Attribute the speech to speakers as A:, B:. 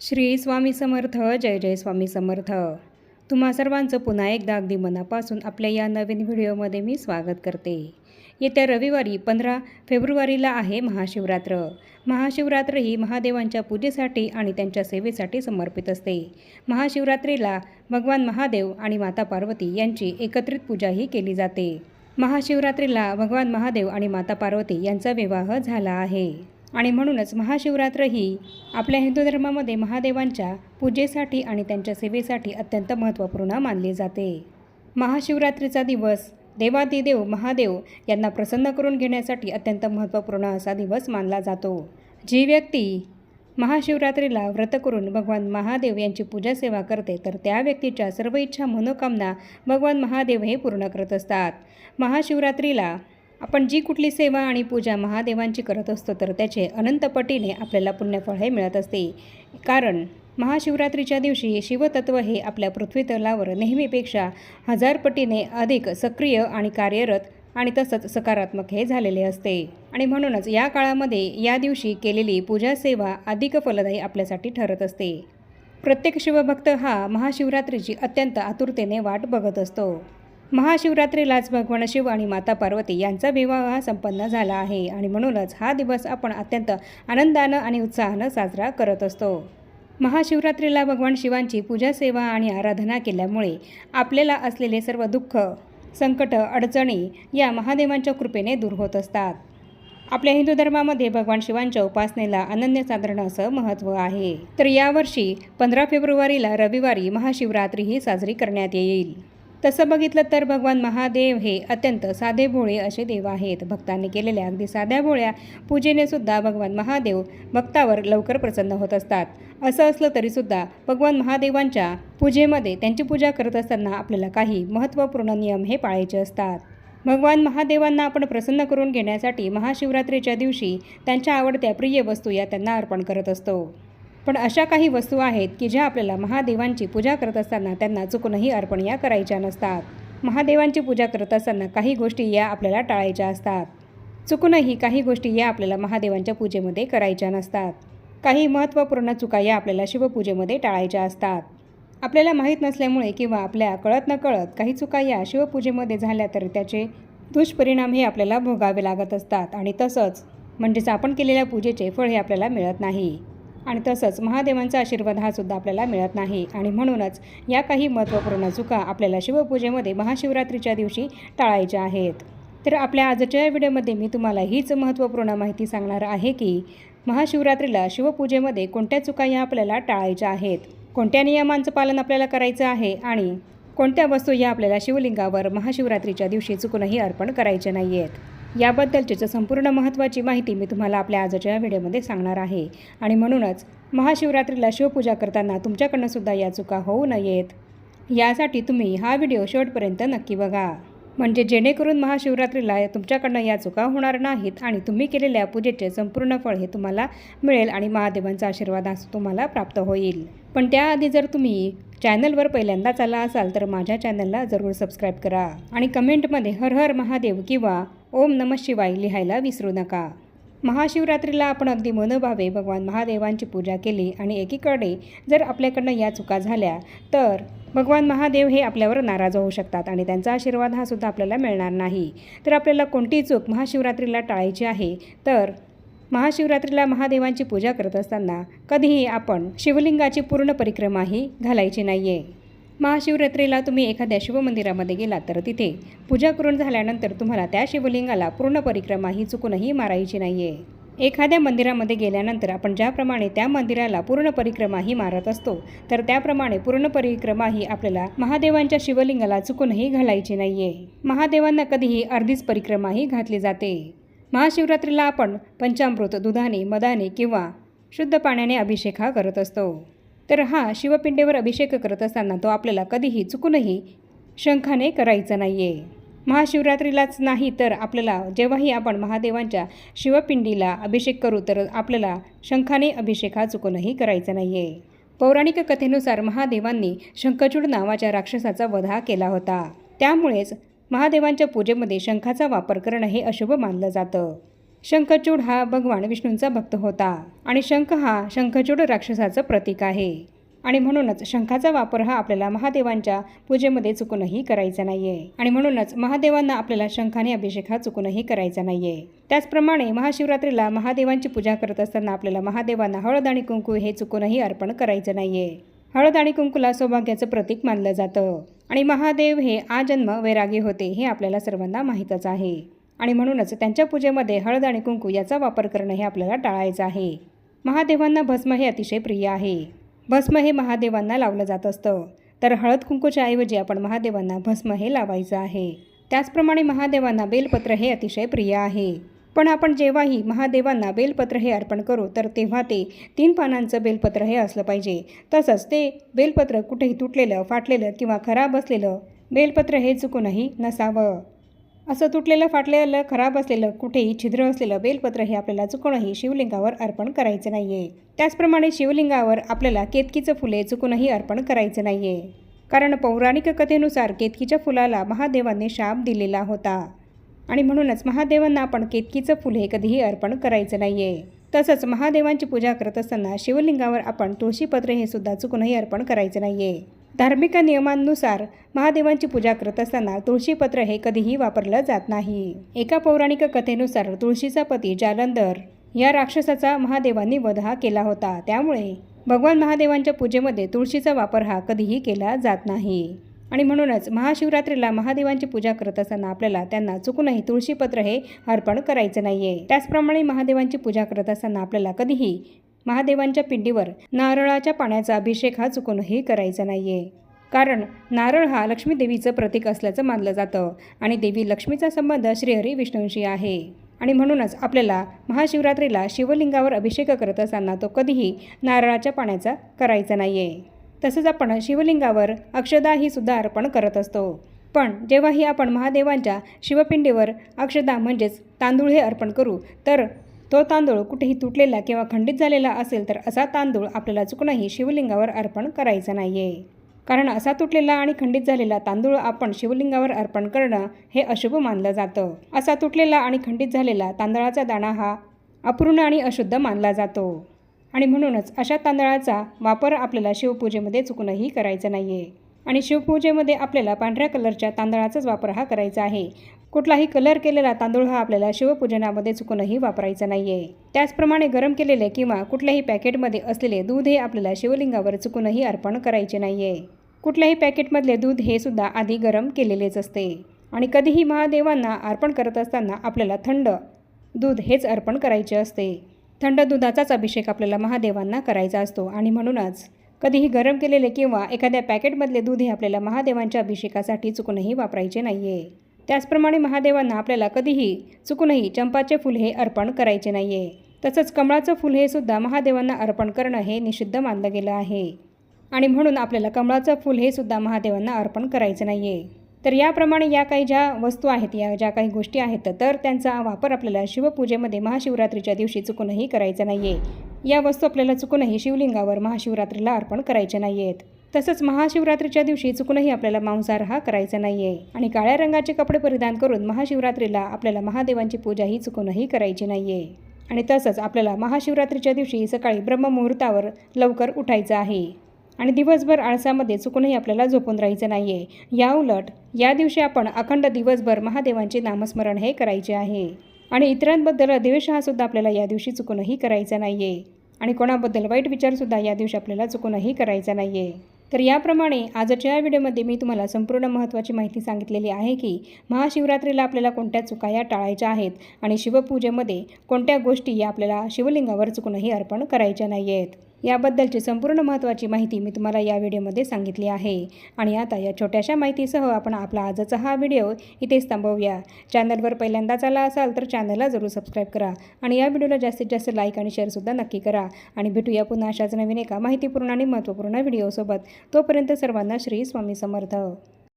A: श्री स्वामी समर्थ. जय जय स्वामी समर्थ. तुम्हा सर्वांचं पुन्हा एकदा अगदी मनापासून आपल्या या नवीन व्हिडिओमध्ये मी स्वागत करते. येत्या रविवारी 15 फेब्रुवारीला आहे महाशिवरात्र. महाशिवरात्र ही महादेवांच्या पूजेसाठी आणि त्यांच्या सेवेसाठी समर्पित असते. महाशिवरात्रीला भगवान महादेव आणि माता पार्वती यांची एकत्रित पूजाही केली जाते. महाशिवरात्रीला भगवान महादेव आणि माता पार्वती यांचा विवाह झाला आहे आणि म्हणूनच महाशिवरात्र ही आपल्या हिंदू धर्मामध्ये महादेवांच्या पूजेसाठी आणि त्यांच्या सेवेसाठी अत्यंत महत्त्वपूर्ण मानली जाते. महाशिवरात्रीचा दिवस देवादिदेव महादेव यांना प्रसन्न करून घेण्यासाठी अत्यंत महत्त्वपूर्ण असा दिवस मानला जातो. जी व्यक्ती महाशिवरात्रीला व्रत करून भगवान महादेव यांची पूजा सेवा करते तर त्या व्यक्तीच्या सर्व इच्छा मनोकामना भगवान महादेव हे पूर्ण करत असतात. महाशिवरात्रीला आपण जी कुठली सेवा आणि पूजा महादेवांची करत असतो तर त्याचे अनंत पटीने आपल्याला पुण्यफळ हे मिळत असते. कारण महाशिवरात्रीच्या दिवशी शिवतत्व हे आपल्या पृथ्वीतलावर नेहमीपेक्षा 1000 पटीने अधिक सक्रिय आणि कार्यरत आणि तसंच सकारात्मक हे झालेले असते आणि म्हणूनच या काळामध्ये या दिवशी केलेली पूजा सेवा अधिक फलदायी आपल्यासाठी ठरत असते. प्रत्येक शिवभक्त हा महाशिवरात्रीची अत्यंत आतुरतेने वाट बघत असतो. महाशिवरात्रीलाच भगवान शिव आणि माता पार्वती यांचा विवाह संपन्न झाला आहे आणि म्हणूनच हा दिवस आपण अत्यंत आनंदानं आणि उत्साहानं साजरा करत असतो. महाशिवरात्रीला भगवान शिवांची पूजा सेवा आणि आराधना केल्यामुळे आपल्याला असलेले सर्व दुःख, संकट, अडचणी या महादेवांच्या कृपेने दूर होत असतात. आपल्या हिंदू धर्मामध्ये भगवान शिवांच्या उपासनेला अनन्यसाधारण असं महत्त्व आहे. तर यावर्षी 15 फेब्रुवारीला रविवारी महाशिवरात्री ही साजरी करण्यात येईल. तसं बघितलं तर भगवान महादेव हे अत्यंत साधे भोळे असे देव आहेत. भक्तांनी केलेल्या अगदी साध्या भोळ्या पूजेने सुद्धा भगवान महादेव भक्तावर लवकर प्रसन्न होत असतात. असं असलं तरीसुद्धा भगवान महादेवांच्या पूजेमध्ये त्यांची पूजा करत असताना आपल्याला काही महत्त्वपूर्ण नियम हे पाळायचे असतात. भगवान महादेवांना आपण प्रसन्न करून घेण्यासाठी महाशिवरात्रीच्या दिवशी त्यांच्या आवडत्या प्रिय वस्तू या त्यांना अर्पण करत असतो. पण अशा काही वस्तू आहेत की ज्या आपल्याला महादेवांची पूजा करत असताना त्यांना चुकूनही अर्पण या करायच्या नसतात. महादेवांची पूजा करत असताना काही गोष्टी या आपल्याला टाळायच्या असतात. चुकूनही काही गोष्टी या आपल्याला महादेवांच्या पूजेमध्ये करायच्या नसतात. काही महत्त्वपूर्ण चुका या आपल्याला शिवपूजेमध्ये टाळायच्या असतात. आपल्याला माहीत नसल्यामुळे किंवा आपल्या कळत नकळत काही चुका या शिवपूजेमध्ये झाल्या तर त्याचे दुष्परिणाम हे आपल्याला भोगावे लागत असतात आणि तसंच म्हणजेच आपण केलेल्या पूजेचे फळ हे आपल्याला मिळत नाही आणि तसंच महादेवांचा आशीर्वाद हा सुद्धा आपल्याला मिळत नाही आणि म्हणूनच या काही महत्त्वपूर्ण चुका आपल्याला शिवपूजेमध्ये महाशिवरात्रीच्या दिवशी टाळायच्या आहेत. तर आपल्या आजच्या व्हिडिओमध्ये मी तुम्हाला हीच महत्त्वपूर्ण माहिती सांगणार आहे की महाशिवरात्रीला शिवपूजेमध्ये कोणत्या चुका या आपल्याला टाळायच्या आहेत, कोणत्या नियमांचं पालन आपल्याला करायचं आहे आणि कोणत्या वस्तू या आपल्याला शिवलिंगावर महाशिवरात्रीच्या दिवशी चुकूनही अर्पण करायचे नाही आहेत. याबद्दलची संपूर्ण महत्त्वाची माहिती मी तुम्हाला आपल्या आजच्या व्हिडिओमध्ये सांगणार आहे आणि म्हणूनच महाशिवरात्रीला शिवपूजा करताना तुमच्याकडनं सुद्धा या चुका होऊ नयेत यासाठी तुम्ही हा व्हिडिओ शेवटपर्यंत नक्की बघा. म्हणजे जेणेकरून महाशिवरात्रीला तुमच्याकडनं या चुका होणार नाहीत आणि तुम्ही केलेल्या पूजेचे संपूर्ण फळ हे तुम्हाला मिळेल आणि महादेवांचा आशीर्वाद तुम्हाला प्राप्त होईल. पण त्याआधी जर तुम्ही चॅनलवर पहिल्यांदाच आला असाल तर माझ्या चॅनलला जरूर सबस्क्राईब करा आणि कमेंटमध्ये हर हर महादेव किंवा ओम नमः शिवाय लिहायला विसरू नका. महाशिवरात्रीला आपण अगदी मनोभावे भगवान महादेवांची पूजा केली आणि एकीकडे जर आपल्याकडनं या चुका झाल्या तर भगवान महादेव हे आपल्यावर नाराज होऊ शकतात आणि त्यांचा आशीर्वाद हा सुद्धा आपल्याला मिळणार नाही. तर आपल्याला कोणती चूक महाशिवरात्रीला टाळायची आहे तर महाशिवरात्रीला महादेवांची पूजा करत असताना कधीही आपण शिवलिंगाची पूर्ण परिक्रमाही घालायची नाही आहे. महाशिवरात्रीला तुम्ही एखाद्या शिवमंदिरामध्ये गेलात तर तिथे पूजा करून झाल्यानंतर तुम्हाला त्या शिवलिंगाला पूर्ण परिक्रमा ही चुकूनही मारायची नाही आहे. एखाद्या मंदिरामध्ये गेल्यानंतर आपण ज्याप्रमाणे त्या मंदिराला पूर्ण परिक्रमा ही मारत असतो तर त्याप्रमाणे पूर्ण परिक्रमा ही आपल्याला महादेवांच्या शिवलिंगाला चुकूनही घालायची नाही आहे. महादेवांना कधीही अर्धीच परिक्रमा ही घातली जाते. महाशिवरात्रीला आपण पंचामृत, दुधाने, मधाने किंवा शुद्ध पाण्याने अभिषेक हा करत असतो. तर हा शिवपिंडीवर अभिषेक करत असताना तो आपल्याला कधीही चुकूनही शंखाने करायचा नाही आहे. महाशिवरात्रीलाच नाही तर आपल्याला जेव्हाही आपण महादेवांच्या शिवपिंडीला अभिषेक करू तर आपल्याला शंखाने अभिषेक हा चुकूनही करायचा नाही आहे. पौराणिक कथेनुसार महादेवांनी शंखचूड नावाच्या राक्षसाचा वध केला होता. त्यामुळेच महादेवांच्या पूजेमध्ये शंखाचा वापर करणं हे अशुभ मानलं जातं. शंखचूड हा भगवान विष्णूंचा भक्त होता आणि शंख हा शंखचूड राक्षसाचं प्रतीक आहे आणि म्हणूनच शंखाचा वापर हा आपल्याला महादेवांच्या पूजेमध्ये चुकूनही करायचा नाहीये आणि म्हणूनच महादेवांना आपल्याला शंखाने अभिषेक हा चुकूनही करायचा नाहीये। त्याचप्रमाणे महाशिवरात्रीला महादेवांची पूजा करत असताना आपल्याला महादेवांना हळद आणि कुंकू हे चुकूनही अर्पण करायचं नाहीये। हळद आणि कुंकूला सौभाग्याचं प्रतीक मानलं जातं आणि महादेव हे आजन्म वैरागी होते हे आपल्याला सर्वांना माहीतच आहे आणि म्हणूनच त्यांच्या पूजेमध्ये हळद आणि कुंकू याचा वापर करणं हे आपल्याला टाळायचं आहे। महादेवांना भस्म हे अतिशय प्रिय आहे। भस्म हे महादेवांना लावलं जात असतं, तर हळद कुंकूच्या ऐवजी आपण महादेवांना भस्म हे लावायचं आहे। त्याचप्रमाणे महादेवांना बेलपत्र हे अतिशय प्रिय आहे, पण आपण जेव्हाही महादेवांना बेलपत्र हे अर्पण करू तर तेव्हा ते 3 पानांचं बेलपत्र हे असलं पाहिजे। तसंच ते बेलपत्र कुठेही तुटलेलं, फाटलेलं किंवा खराब असलेलं बेलपत्र हे चुकूनही नसावं। असं तुटलेलं, फाटलेलं, खराब असलेलं, कुठेही छिद्र असलेलं बेलपत्र हे आपल्याला चुकूनही शिवलिंगावर अर्पण करायचं नाहीये। त्याचप्रमाणे शिवलिंगावर आपल्याला केतकीचं फुले चुकूनही अर्पण करायचं नाहीये, कारण पौराणिक कथेनुसार केतकीच्या फुलाला महादेवांनी शाप दिलेला होता आणि म्हणूनच महादेवांना आपण केतकीचं फुल हे कधीही अर्पण करायचं नाहीये। तसंच महादेवांची पूजा करत असताना शिवलिंगावर आपण तुळशीपत्र हे सुद्धा चुकूनही अर्पण करायचं नाहीये। धार्मिक नियमांनुसार महादेवांची पूजा करत असताना तुळशीपत्र हे कधीही वापरलं जात नाही। एका पौराणिक कथेनुसार तुळशीचा पती जालंधर या राक्षसाचा महादेवांनी वध केला होता, त्यामुळे भगवान महादेवांच्या पूजेमध्ये तुळशीचा वापर हा कधीही केला जात नाही आणि म्हणूनच महाशिवरात्रीला महादेवांची पूजा करत असताना आपल्याला त्यांना चुकूनही तुळशीपत्र हे अर्पण करायचं नाहीये। त्याचप्रमाणे महादेवांची पूजा करत असताना आपल्याला कधीही महादेवांच्या पिंडीवर नारळाच्या पाण्याचा अभिषेक हा चुकूनही करायचा नाहीये, कारण नारळ हा लक्ष्मी देवीचं प्रतीक असल्याचं मानलं जातं आणि देवी लक्ष्मीचा संबंध श्रीहरी विष्णूंशी आहे आणि म्हणूनच आपल्याला महाशिवरात्रीला शिवलिंगावर अभिषेक करत असताना तो कधीही नारळाच्या पाण्याचा करायचा नाहीये। तसंच आपण शिवलिंगावर अक्षदा ही सुद्धा अर्पण करत असतो, पण जेव्हाही आपण महादेवांच्या शिवपिंडीवर अक्षदा म्हणजेच तांदूळ हे अर्पण करू तर तो तांदूळ कुठेही तुटलेला किंवा खंडित झालेला असेल तर असा तांदूळ आपल्याला चुकूनही शिवलिंगावर अर्पण करायचा नाहीये, कारण असा तुटलेला आणि खंडित झालेला तांदूळ आपण शिवलिंगावर अर्पण करणं हे अशुभ मानलं जातं। असा तुटलेला आणि खंडित झालेला तांदळाचा दाणा हा अपूर्ण आणि अशुद्ध मानला जातो आणि म्हणूनच अशा तांदळाचा वापर आपल्याला शिवपूजेमध्ये चुकूनही करायचा नाहीये आणि शिवपूजेमध्ये आपल्याला पांढऱ्या कलरच्या तांदळाचाच वापर हा करायचा आहे। कुठलाही कलर केलेला तांदूळ हा आपल्याला शिवपूजनामध्ये चुकूनही वापरायचा नाहीये। त्याचप्रमाणे गरम केलेले किंवा कुठल्याही पॅकेटमध्ये असलेले दूध हे आपल्याला शिवलिंगावर चुकूनही अर्पण करायचे नाहीये। कुठल्याही पॅकेटमधले दूध हे सुद्धा आधी गरम केलेलेच असते आणि कधीही महादेवांना अर्पण करत असताना आपल्याला थंड दूध हेच अर्पण करायचे असते। थंड दुधाचाच अभिषेक आपल्याला महादेवांना करायचा असतो आणि म्हणूनच कधीही गरम केलेले किंवा एखाद्या पॅकेटमधले दूध हे आपल्याला महादेवांच्या अभिषेकासाठी चुकूनही वापरायचे नाहीये। त्याचप्रमाणे महादेवांना आपल्याला कधीही चुकूनही चंपाचे फूल हे अर्पण करायचे नाहीये। तसंच कमळाचं फूल हे सुद्धा महादेवांना अर्पण करणं हे निषिद्ध मानलं गेलं आहे आणि म्हणून आपल्याला कमळाचं फूल हे सुद्धा महादेवांना अर्पण करायचं नाहीये। तर याप्रमाणे या काही ज्या वस्तू आहेत, या ज्या काही गोष्टी आहेत, तर त्यांचा वापर आपल्याला शिवपूजेमध्ये महाशिवरात्रीच्या दिवशी चुकूनही करायचा नाहीये। या वस्तू आपल्याला चुकूनही शिवलिंगावर महाशिवरात्रीला अर्पण करायच्या नाहीयेत। तसंच महाशिवरात्रीच्या दिवशी चुकूनही आपल्याला मांसाहार हा करायचा नाहीये आणि काळ्या रंगाचे कपडे परिधान करून महाशिवरात्रीला आपल्याला महादेवांची पूजा ही चुकूनही करायची नाहीये आणि तसंच आपल्याला महाशिवरात्रीच्या दिवशी सकाळी ब्रह्ममुहूर्तावर लवकर उठायचं आहे आणि दिवसभर आळसामध्ये चुकूनही आपल्याला झोपून राहायचं नाहीये। याउलट या दिवशी आपण अखंड दिवसभर महादेवांचे नामस्मरण हे करायचे आहे आणि इतरांबद्दल द्वेष हा सुद्धा आपल्याला या दिवशी चुकूनही करायचा नाहीये आणि कोणाबद्दल वाईट विचारसुद्धा या दिवशी आपल्याला चुकूनही करायचा नाहीये। तर याप्रमाणे आजच्या या व्हिडिओमध्ये मी तुम्हाला संपूर्ण महत्त्वाची माहिती सांगितलेली आहे की महाशिवरात्रीला आपल्याला कोणत्या चुका या टाळायच्या आहेत आणि शिवपूजेमध्ये कोणत्या गोष्टी या आपल्याला शिवलिंगावर चुकूनही अर्पण करायच्या नाही आहेत। याबद्दलची संपूर्ण महत्त्वाची माहिती मी तुम्हाला या व्हिडिओमध्ये सांगितली आहे आणि आता या छोट्याशा माहितीसह आपण आपला आजचा हा व्हिडिओ इथेच थांबवूया। चॅनलवर पहिल्यांदाच आला असाल तर चॅनलला जरूर सबस्क्राईब करा आणि या व्हिडिओला जास्तीत जास्त लाईक आणि शेअरसुद्धा नक्की करा आणि भेटूया पुन्हा अशाच नवीन एका माहितीपूर्ण आणि महत्त्वपूर्ण व्हिडिओसोबत। तोपर्यंत सर्वांना श्री स्वामी समर्थ।